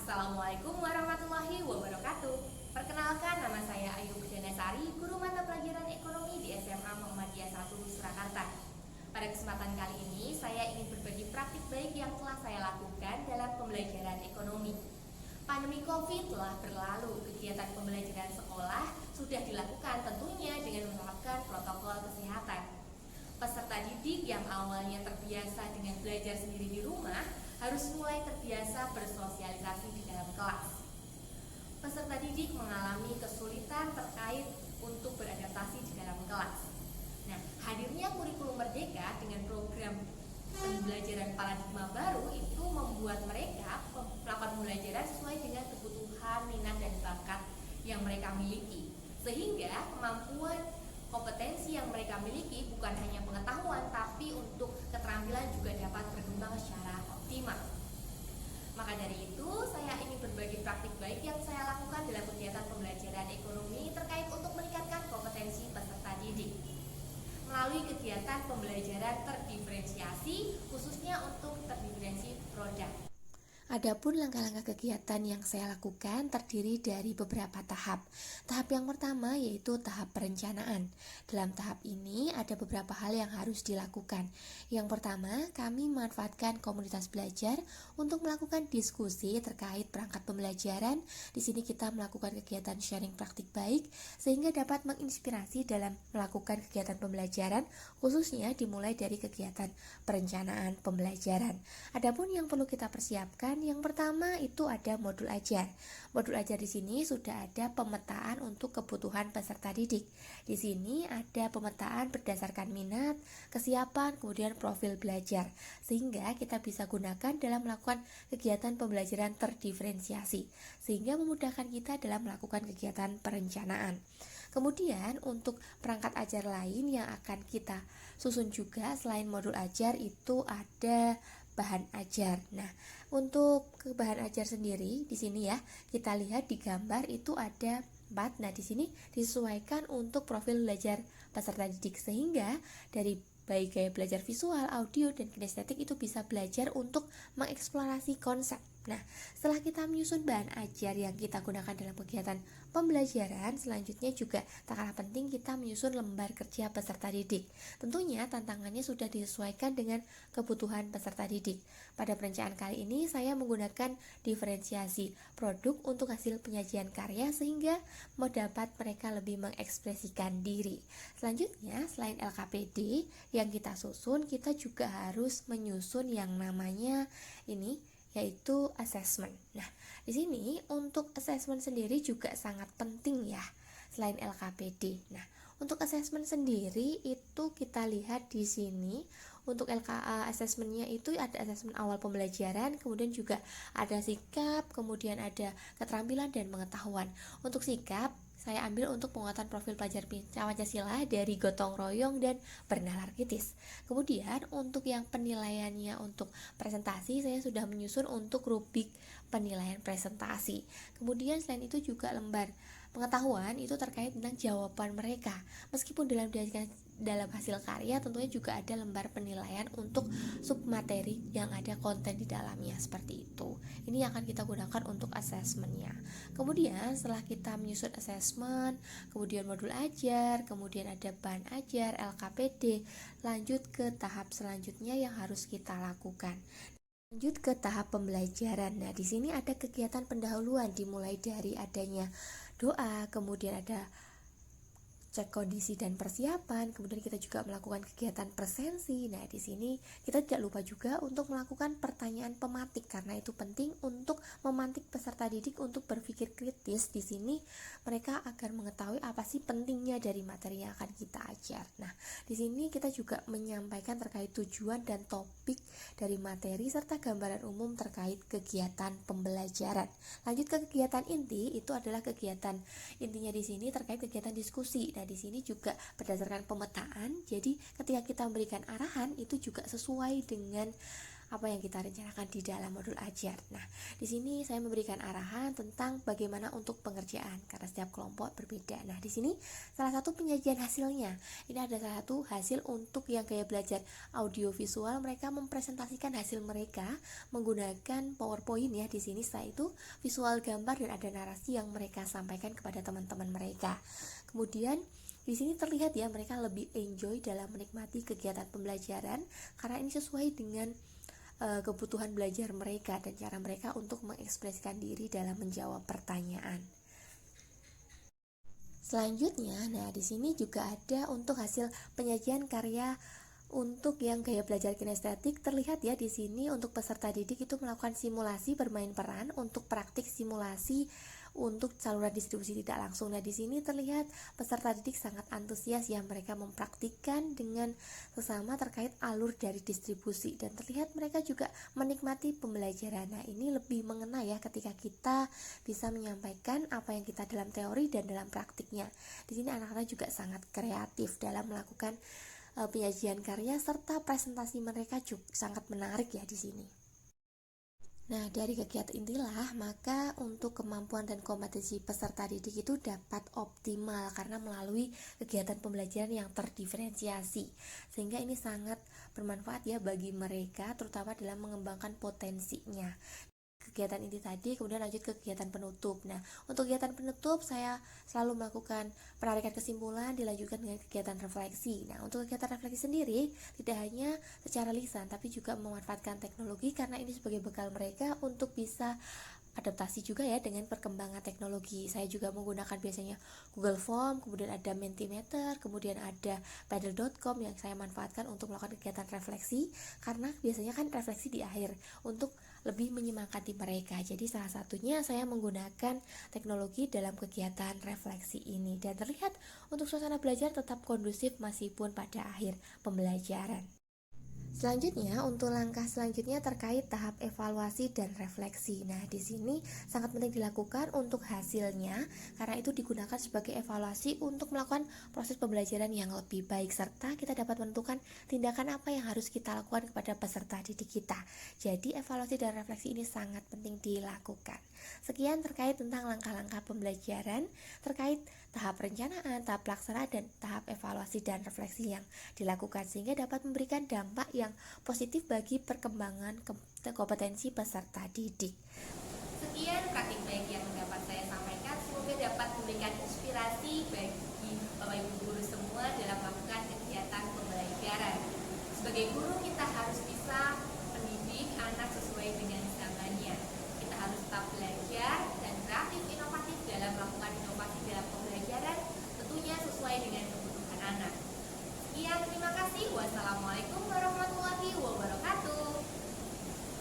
Assalamualaikum warahmatullahi wabarakatuh. Perkenalkan, nama saya Ayu Budanasari, guru mata pelajaran ekonomi di SMA Muhammadiyah 1 Surakarta. Pada kesempatan kali ini, saya ingin berbagi praktik baik yang telah saya lakukan dalam pembelajaran ekonomi. Pandemi COVID telah berlalu, kegiatan pembelajaran sekolah sudah dilakukan tentunya dengan menerapkan protokol kesehatan. Peserta didik yang awalnya terbiasa dengan belajar sendiri di rumah harus mulai terbiasa bersosialisasi di dalam kelas. Peserta didik mengalami kesulitan terkait untuk beradaptasi di dalam kelas. Nah, hadirnya kurikulum merdeka dengan program pembelajaran paradigma baru itu membuat mereka melakukan pembelajaran sesuai dengan kebutuhan, minat, dan bakat yang mereka miliki, sehingga kemampuan kompetensi yang mereka miliki bukan hanya pengetahuan, tapi untuk keterampilan juga dapat berkembang secara optimal. Maka dari itu, saya ingin berbagi praktik baik yang saya lakukan dalam kegiatan pembelajaran ekonomi terkait untuk meningkatkan kompetensi peserta didik. Melalui kegiatan pembelajaran terdiferensiasi, khususnya untuk terdiferensi produk. Adapun langkah-langkah kegiatan yang saya lakukan terdiri dari beberapa tahap. Tahap yang pertama yaitu tahap perencanaan. Dalam tahap ini ada beberapa hal yang harus dilakukan. Yang pertama, kami memanfaatkan komunitas belajar untuk melakukan diskusi terkait perangkat pembelajaran. Di sini kita melakukan kegiatan sharing praktik baik sehingga dapat menginspirasi dalam melakukan kegiatan pembelajaran, khususnya dimulai dari kegiatan perencanaan pembelajaran. Adapun yang perlu kita persiapkan, yang pertama itu ada modul ajar. Modul ajar di sini sudah ada pemetaan untuk kebutuhan peserta didik. Di sini ada pemetaan berdasarkan minat, kesiapan, kemudian profil belajar, sehingga kita bisa gunakan dalam melakukan kegiatan pembelajaran terdiferensiasi, sehingga memudahkan kita dalam melakukan kegiatan perencanaan. Kemudian untuk perangkat ajar lain yang akan kita susun juga selain modul ajar itu ada bahan ajar. Nah, untuk ke bahan ajar sendiri di sini ya, kita lihat di gambar itu ada 4. Nah, di sini disesuaikan untuk profil belajar peserta didik sehingga dari baik gaya belajar visual, audio, dan kinestetik itu bisa belajar untuk mengeksplorasi konsep. Nah, setelah kita menyusun bahan ajar yang kita gunakan dalam kegiatan pembelajaran, selanjutnya juga tak kalah penting kita menyusun lembar kerja peserta didik. Tentunya tantangannya sudah disesuaikan dengan kebutuhan peserta didik. Pada perencanaan kali ini saya menggunakan diferensiasi produk untuk hasil penyajian karya sehingga mendapat mereka lebih mengekspresikan diri. Selanjutnya, selain LKPD yang kita susun, kita juga harus menyusun yang namanya ini yaitu assessment. Nah, di sini untuk assessment sendiri juga sangat penting ya, selain LKPD. Nah, untuk assessment sendiri itu kita lihat di sini untuk LKA assessmentnya itu ada assessment awal pembelajaran, kemudian juga ada sikap, kemudian ada keterampilan dan pengetahuan. Untuk sikap saya ambil untuk penguatan profil pelajar Pancasila dari gotong royong dan bernalar kritis. Kemudian untuk yang penilaiannya untuk presentasi saya sudah menyusun untuk rubrik penilaian presentasi. Kemudian selain itu juga lembar pengetahuan itu terkait tentang jawaban mereka. Meskipun dalam hasil karya tentunya juga ada lembar penilaian untuk submateri yang ada konten di dalamnya seperti itu. Ini yang akan kita gunakan untuk asesmennya. Kemudian setelah kita menyusun asesmen, kemudian modul ajar, kemudian ada bahan ajar, LKPD, lanjut ke tahap selanjutnya yang harus kita lakukan. Lanjut ke tahap pembelajaran. Nah, di sini ada kegiatan pendahuluan dimulai dari adanya doa, kemudian ada cek kondisi dan persiapan, kemudian kita juga melakukan kegiatan presensi. Nah, di sini kita tidak lupa juga untuk melakukan pertanyaan pematik karena itu penting untuk memantik peserta didik untuk berpikir kritis. Di sini mereka agar mengetahui apa sih pentingnya dari materi yang akan kita ajar. Nah, di sini kita juga menyampaikan terkait tujuan dan topik dari materi serta gambaran umum terkait kegiatan pembelajaran. Lanjut ke kegiatan inti, itu adalah kegiatan intinya di sini terkait kegiatan diskusi. Nah, di sini juga berdasarkan pemetaan, jadi ketika kita memberikan arahan itu juga sesuai dengan apa yang kita rencanakan di dalam modul ajar. Nah, di sini saya memberikan arahan tentang bagaimana untuk pengerjaan karena setiap kelompok berbeda. Nah, di sini salah satu penyajian hasilnya. Ini ada salah satu hasil untuk yang gaya belajar audio visual, mereka mempresentasikan hasil mereka menggunakan PowerPoint ya di sini. Setelah itu visual gambar dan ada narasi yang mereka sampaikan kepada teman-teman mereka. Kemudian di sini terlihat ya mereka lebih enjoy dalam menikmati kegiatan pembelajaran karena ini sesuai dengan kebutuhan belajar mereka dan cara mereka untuk mengekspresikan diri dalam menjawab pertanyaan. Selanjutnya, nah di sini juga ada untuk hasil penyajian karya untuk yang gaya belajar kinestetik. Terlihat ya di sini untuk peserta didik itu melakukan simulasi bermain peran untuk praktik simulasi untuk saluran distribusi tidak langsung. Nah, di sini terlihat peserta didik sangat antusias ya, mereka mempraktikkan dengan sesama terkait alur dari distribusi dan terlihat mereka juga menikmati pembelajaran. Nah, ini lebih mengena ya ketika kita bisa menyampaikan apa yang kita dalam teori dan dalam praktiknya. Di sini anak-anak juga sangat kreatif dalam melakukan penyajian karya serta presentasi mereka juga sangat menarik ya di sini. Nah, dari kegiatan inilah maka untuk kemampuan dan kompetensi peserta didik itu dapat optimal karena melalui kegiatan pembelajaran yang terdiferensiasi. Sehingga ini sangat bermanfaat ya bagi mereka terutama dalam mengembangkan potensinya. Kegiatan ini tadi, kemudian lanjut ke kegiatan penutup. Nah, untuk kegiatan penutup saya selalu melakukan penarikan kesimpulan dilanjutkan dengan kegiatan refleksi. Nah, untuk kegiatan refleksi sendiri tidak hanya secara lisan tapi juga memanfaatkan teknologi karena ini sebagai bekal mereka untuk bisa adaptasi juga ya dengan perkembangan teknologi. Saya juga menggunakan biasanya Google Form, kemudian ada Mentimeter, kemudian ada Paddle.com yang saya manfaatkan untuk melakukan kegiatan refleksi karena biasanya kan refleksi di akhir untuk lebih menyemangati mereka. Jadi salah satunya saya menggunakan teknologi dalam kegiatan refleksi ini dan terlihat untuk suasana belajar tetap kondusif meskipun pada akhir pembelajaran. Selanjutnya, untuk langkah selanjutnya terkait tahap evaluasi dan refleksi. Nah, di sini sangat penting dilakukan untuk hasilnya karena itu digunakan sebagai evaluasi untuk melakukan proses pembelajaran yang lebih baik serta kita dapat menentukan tindakan apa yang harus kita lakukan kepada peserta didik kita. Jadi, evaluasi dan refleksi ini sangat penting dilakukan. Sekian terkait tentang langkah-langkah pembelajaran terkait tahap perencanaan, tahap pelaksanaan, dan tahap evaluasi dan refleksi yang dilakukan sehingga dapat memberikan dampak yang positif bagi perkembangan kompetensi peserta didik. Sekian praktik baik yang dapat saya sampaikan, semoga dapat memberikan inspirasi bagi Bapak Ibu guru semua dalam melakukan kegiatan pembelajaran. Sebagai guru